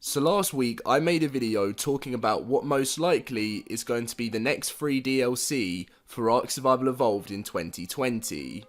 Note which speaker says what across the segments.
Speaker 1: So last week I made a video talking about what most likely is going to be the next free DLC for ARK Survival Evolved in 2020.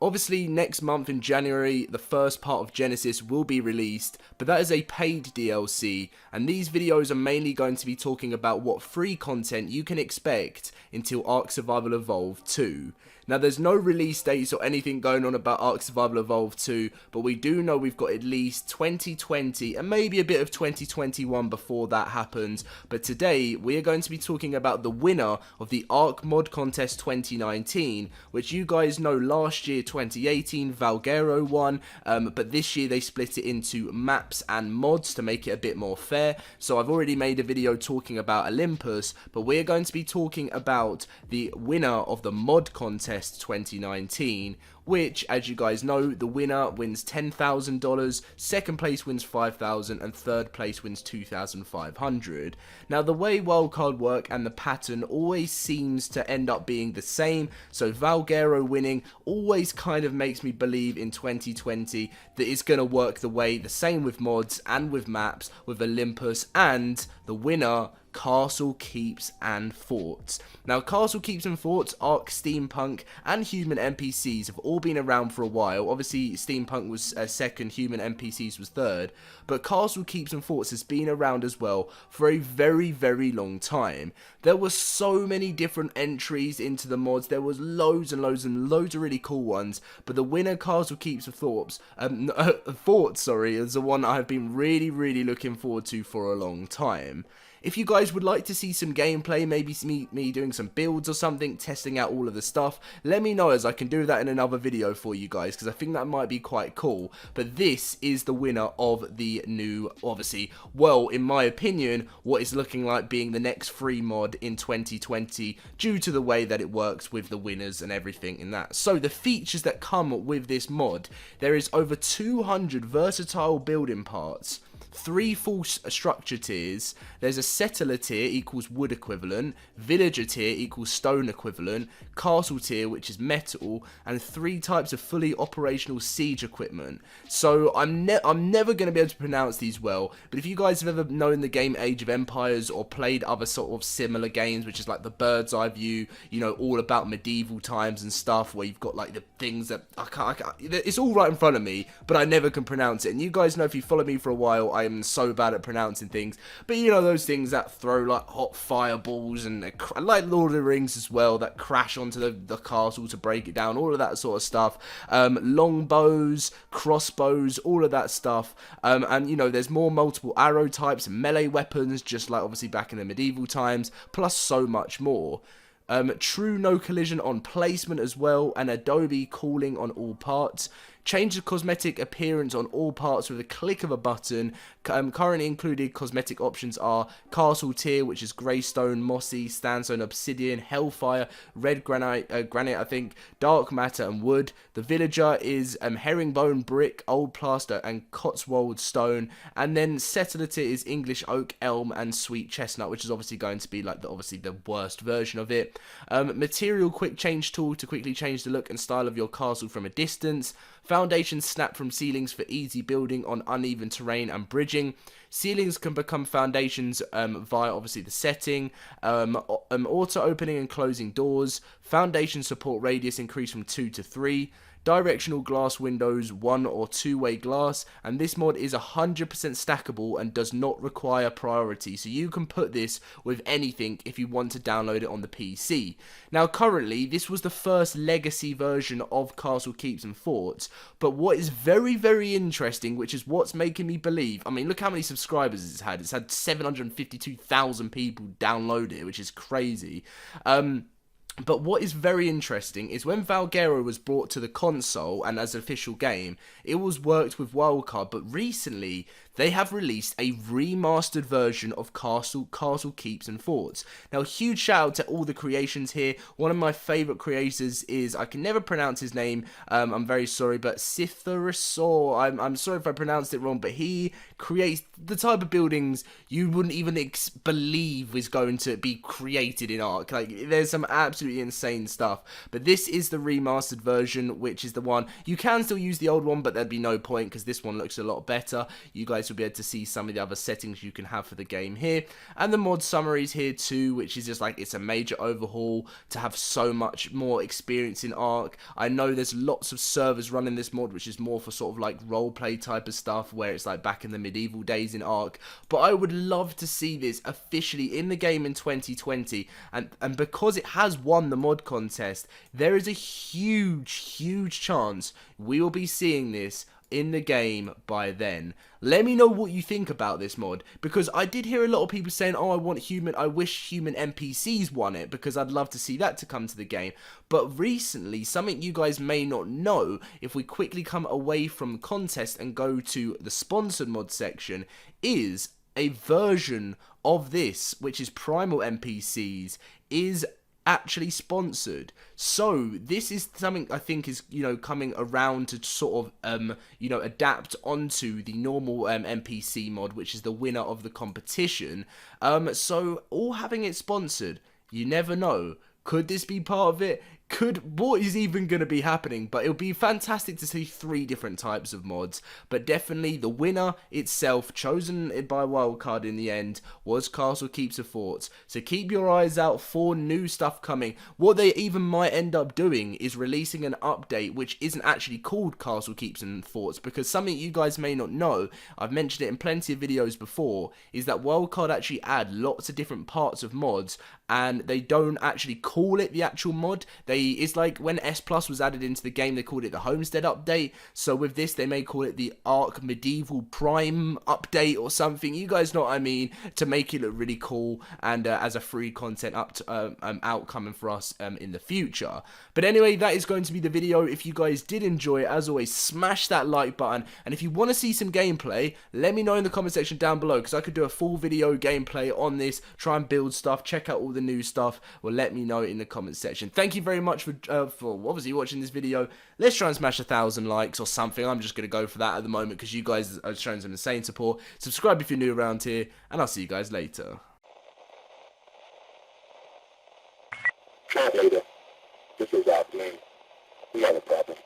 Speaker 1: Obviously next month in January the first part of Genesis will be released, but that is a paid DLC, and these videos are mainly going to be talking about what free content you can expect until ARK Survival Evolved 2. Now there's no release dates or anything going on about ARK Survival Evolved 2, but we do know we've got at least 2020 and maybe a bit of 2021 before that happens. But today we are going to be talking about the winner of the Ark Mod Contest 2019, which you guys know last year 2018 Valguero won, but this year they split it into maps and mods to make it a bit more fair. So I've already made a video talking about Olympus, but we're going to be talking about the winner of the Mod Contest 2019, which, as you guys know, the winner wins $10,000, second place wins $5,000, and third place wins $2,500. Now, the way wildcard work and the pattern always seems to end up being the same, so Valguero winning always kind of makes me believe in 2020 that it's going to work the same with mods and with maps, with Olympus, and the winner, Castle, Keeps, and Forts. Now, Castle, Keeps, and Forts, Ark, Steampunk, and Human NPCs have all been around for a while. Obviously, Steampunk was second, Human NPCs was third, but Castle, Keeps, and Forts has been around as well for a very, very long time. There were so many different entries into the mods. There was loads and loads and loads of really cool ones, but the winner, Castle, Keeps, and Forts, is the one I've been really, really looking forward to for a long time. If you guys would like to see some gameplay, maybe me doing some builds or something, testing out all of the stuff, let me know, as I can do that in another video for you guys, because I think that might be quite cool. But this is the winner of the new, obviously, well, in my opinion, what is looking like being the next free mod in 2020, due to the way that it works with the winners and everything in that. So the features that come with this mod: there is over 200 versatile building parts, 3 full structure tiers, there's a settler tier equals wood equivalent, villager tier equals stone equivalent, castle tier which is metal, and 3 types of fully operational siege equipment. So I'm never going to be able to pronounce these well, but if you guys have ever known the game Age of Empires or played other sort of similar games, which is like the bird's eye view, you know, all about medieval times and stuff, where you've got like the things that I can't, it's all right in front of me, but I never can pronounce it. And you guys know, if you follow me for a while, I am so bad at pronouncing things, but you know, those things that throw like hot fireballs, and like Lord of the Rings as well, that crash onto the castle to break it down, all of that sort of stuff, longbows, crossbows, all of that stuff, and you know, there's more multiple arrow types and melee weapons, just like obviously back in the medieval times, plus so much more. True no collision on placement as well, and Adobe cooling on all parts. Change the cosmetic appearance on all parts with a click of a button. Currently included cosmetic options are Castle tier, which is Greystone, Mossy, Sandstone, Obsidian, Hellfire, Red Granite, I think, Dark Matter, and Wood. The Villager is Herringbone, Brick, Old Plaster, and Cotswold Stone. And then Settler tier is English Oak, Elm, and Sweet Chestnut, which is obviously going to be like the worst version of it. Material quick change tool to quickly change the look and style of your castle from a distance. Foundations snap from ceilings for easy building on uneven terrain and bridging. Ceilings can become foundations via obviously the setting. Auto opening and closing doors. Foundation support radius increased from 2 to 3. Directional glass windows, 1 or 2-way glass, and this mod is 100% stackable and does not require priority, so you can put this with anything if you want to download it on the PC. Now currently, this was the first legacy version of Castle, Keeps, and Forts, but what is very, very interesting, which is what's making me believe, I mean, look how many subscribers it's had 752,000 people download it, which is crazy. But what is very interesting is when Valguero was brought to the console and as an official game, it was worked with Wildcard, but recently they have released a remastered version of Castle, Keeps, and Forts. Now, huge shout out to all the creations here. One of my favourite creators is, I can never pronounce his name, I'm very sorry, but Sitharisor, I'm sorry if I pronounced it wrong, but he creates the type of buildings you wouldn't even believe is going to be created in Ark. Like, there's some absolutely absolutely insane stuff. But this is the remastered version, which is the one. You can still use the old one, but there'd be no point because this one looks a lot better. You guys will be able to see some of the other settings you can have for the game here, and the mod summaries here too, which is just like, it's a major overhaul to have so much more experience in Ark. I know there's lots of servers running this mod, which is more for sort of like roleplay type of stuff, where it's like back in the medieval days in Ark, but I would love to see this officially in the game in 2020, and because it has won the mod contest, there is a huge chance we will be seeing this in the game by then. Let me know what you think about this mod, because I did hear a lot of people saying, oh, I wish human NPCs won it, because I'd love to see that to come to the game. But recently, something you guys may not know, if we quickly come away from the contest and go to the sponsored mod section, is a version of this, which is Primal Npcs, is actually sponsored. So this is something I think is, you know, coming around to sort of you know, adapt onto the normal NPC mod, which is the winner of the competition. So all having it sponsored, you never know. Could this be part of it? What is even going to be happening? But it'll be fantastic to see 3 different types of mods. But definitely the winner itself, chosen by wildcard in the end, was Castle Keeps and Forts. So keep your eyes out for new stuff coming. What they even might end up doing is releasing an update which isn't actually called Castle Keeps and Forts, because something you guys may not know, I've mentioned it in plenty of videos before, is that wildcard actually add lots of different parts of mods, and they don't actually call it the actual mod. It's like when S Plus was added into the game, they called it the Homestead update. So with this, they may call it the Ark Medieval Prime update or something. You guys know what I mean, to make it look really cool and as a free content outcoming for us in the future. But anyway, that is going to be the video. If you guys did enjoy it, as always, smash that like button. And if you want to see some gameplay, let me know in the comment section down below, because I could do a full video gameplay on this, try and build stuff, check out all the new stuff. Well, let me know in the comment section. Thank you very much for obviously watching this video. Let's try and smash 1,000 likes or something. I'm just going to go for that at the moment because you guys are showing some insane support. Subscribe if you're new around here, and I'll see you guys later.
Speaker 2: Chat later. This is our plan. We have a problem.